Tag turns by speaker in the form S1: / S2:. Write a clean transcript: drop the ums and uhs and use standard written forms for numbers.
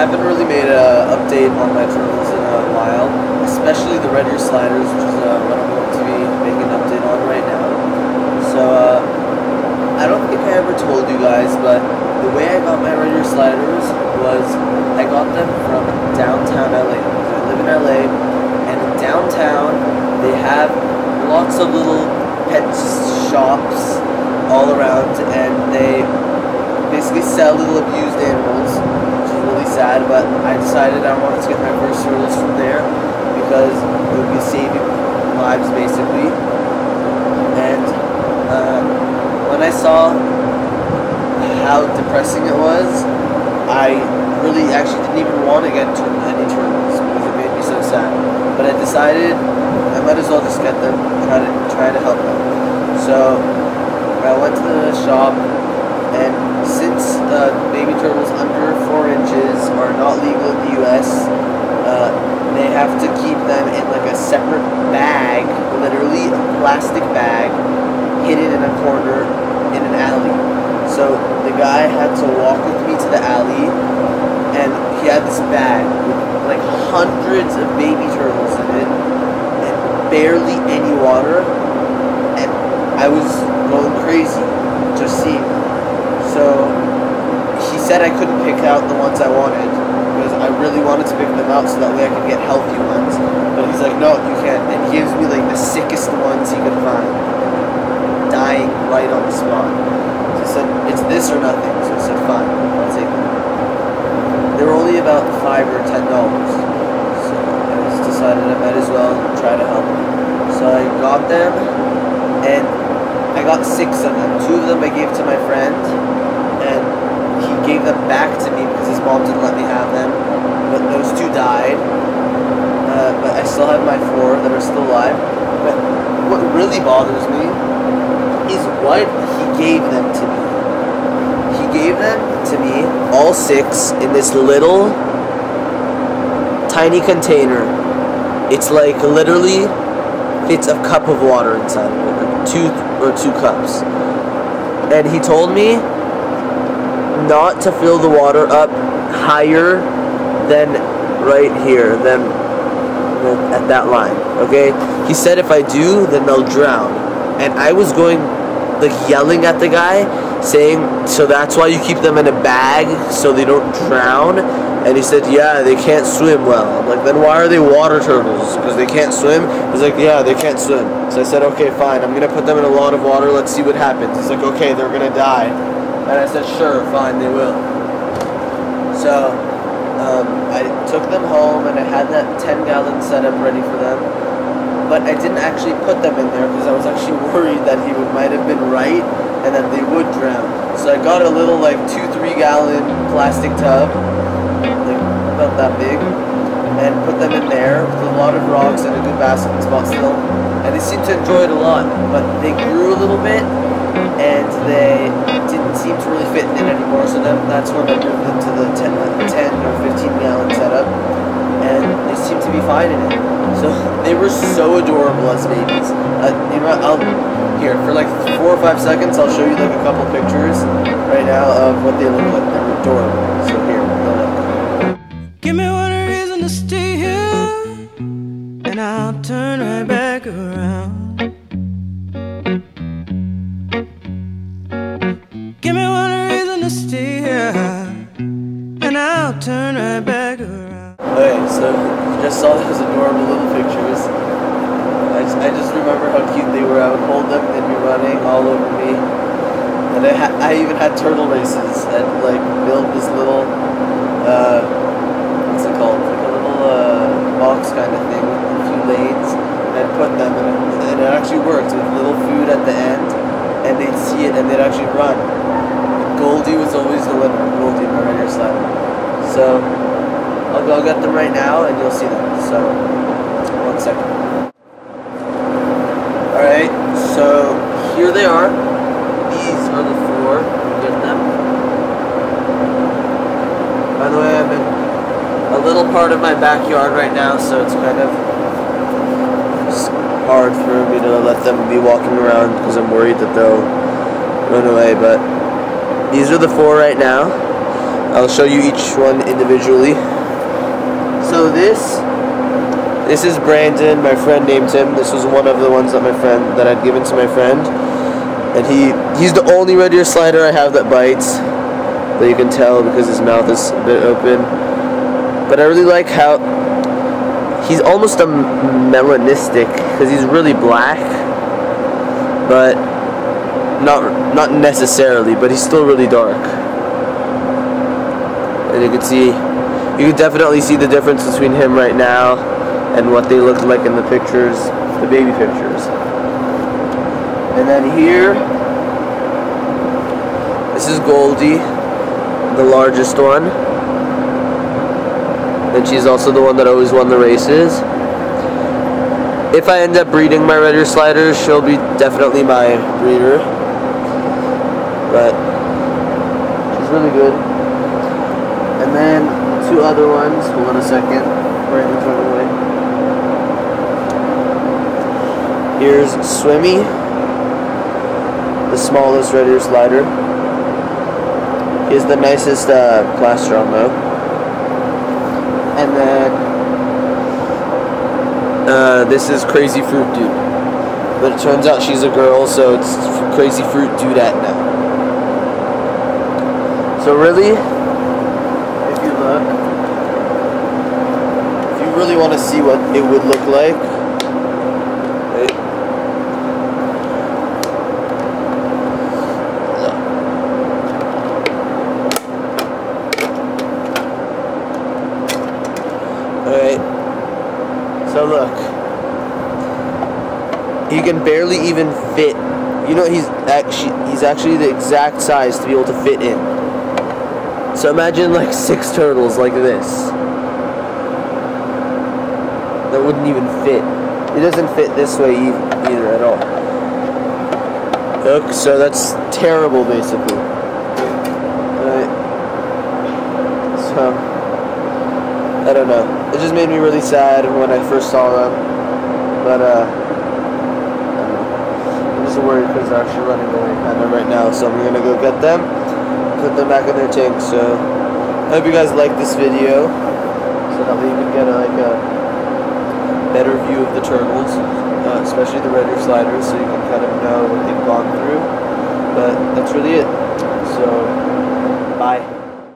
S1: haven't really made an update on my turtles in a while, especially the red ear sliders, which is what I'm going to be making an update on right now. So, I don't think I ever told you guys, but the way I got my red ear sliders was I got them from downtown LA. I live in LA, and in downtown they have lots of little pet shops all around, and they basically sell little abused animals, which is really sad, but I decided I wanted to get my first turtles from there because it would be saving lives basically. And when I saw how depressing it was, I really actually didn't even want to get any turtles because it made me so sad. But I decided I might as well just get them, try to help them. So I went to the shop, and since baby turtles under 4 inches are not legal in the US, they have to keep them in like a separate bag, literally a plastic bag, hidden in a corner in an alley. So the guy had to walk with me to the alley, and he had this bag with like hundreds of baby turtles in it, and barely any water, and I was going crazy just seeing them. So he said I couldn't pick out the ones I wanted because I really wanted to pick them out so that way I could get healthy ones. But he's like, no, you can't. And he gives me like the sickest ones he could find, dying right on the spot. So I said, it's this or nothing. So I said, fine, I'll take them. They were only about $5 or $10. So I just decided I might as well try to help them. So I got them, and I got 6 of them. 2 of them I gave to my friend, and he gave them back to me because his mom didn't let me have them. But those 2 died. But I still have my 4 that are still alive. But what really bothers me is what he gave them to me. He gave them to me, all 6, in this little tiny container. It's like literally fits a cup of water inside of it. 2 cups. And he told me not to fill the water up higher than right here, than at that line, okay? He said if I do, then they'll drown. And I was going, like, yelling at the guy, saying, so that's why you keep them in a bag, so they don't drown? And he said, yeah, they can't swim well. I'm like, then why are they water turtles? Because they can't swim? He's like, yeah, they can't swim. So I said, okay, fine, I'm going to put them in a lot of water, let's see what happens. He's like, okay, they're going to die. And I said, sure, fine, they will. So I took them home, and I had that 10-gallon setup ready for them. But I didn't actually put them in there because I was actually worried that he might have been right and that they would drown. So I got a little, like, 2-3 gallon plastic tub, like about that big, and put them in there with a lot of rocks and a good basking spot still. And they seemed to enjoy it a lot, but they grew a little bit, and they didn't seem to really fit in it anymore, so then that's when I moved them to the 10 or 15 gallon setup, and they seem to be fine in it. So they were so adorable as babies. You know what, here, for like 4 or 5 seconds, I'll show you like a couple pictures right now of what they look like. They're adorable. So here, look.
S2: Give me one reason to stay here, and I'll turn right back around. Give me one reason to stay here, and I'll turn right back around.
S1: Okay, so you just saw those adorable little pictures. I just remember how cute they were. I would hold them, they'd be running all over me. And I even had turtle races. I'd like build this little, what's it called? Like a little box kind of thing with a few lanes. And I'd put them, and it actually worked with little food at the end. And they'd see it and they'd actually run. Goldie was always the winner. Goldie, my red ear slider. So I'll go get them right now and you'll see them. So 1 second. Alright, so here they are. These are the 4. Get them. By the way, I'm in a little part of my backyard right now, so it's kind of hard for me to let them be walking around because I'm worried that they'll run away, but these are the 4 right now. I'll show you each one individually. So this is Brandon. My friend named him. This was one of the ones that I'd given to my friend, and he's the only red ear slider I have that bites. But you can tell because his mouth is a bit open. But I really like how he's almost a melanistic because he's really black, but not necessarily. But he's still really dark, and you can definitely see the difference between him right now and what they looked like in the pictures, the baby pictures. And then here, this is Goldie, the largest one. And she's also the one that always won the races. If I end up breeding my red ear sliders, she'll be definitely my breeder. But she's really good. And then two other ones. Hold on a second. Brandon's running away. Here's Swimmy, the smallest red ear slider. He has the nicest plastron though. And then this is Crazy Fruit Dude. But it turns out she's a girl, so it's Crazy Fruit Dudette now. So really, if you really want to see what it would look like, right? Alright, so look, he can barely even fit. You know, he's actually the exact size to be able to fit in. So imagine like 6 turtles like this. That wouldn't even fit. It doesn't fit this way either at all. Look, so that's terrible basically. Alright. So, I don't know. It just made me really sad when I first saw them. But, I don't know. I'm just worried because they're actually running away kind of right now. So I'm going to go get them, put them back in their tank. So, I hope you guys like this video. So that way you can get a better view of the turtles, especially the red ear sliders, so you can kind of know what they've gone through. But that's really it. So, bye.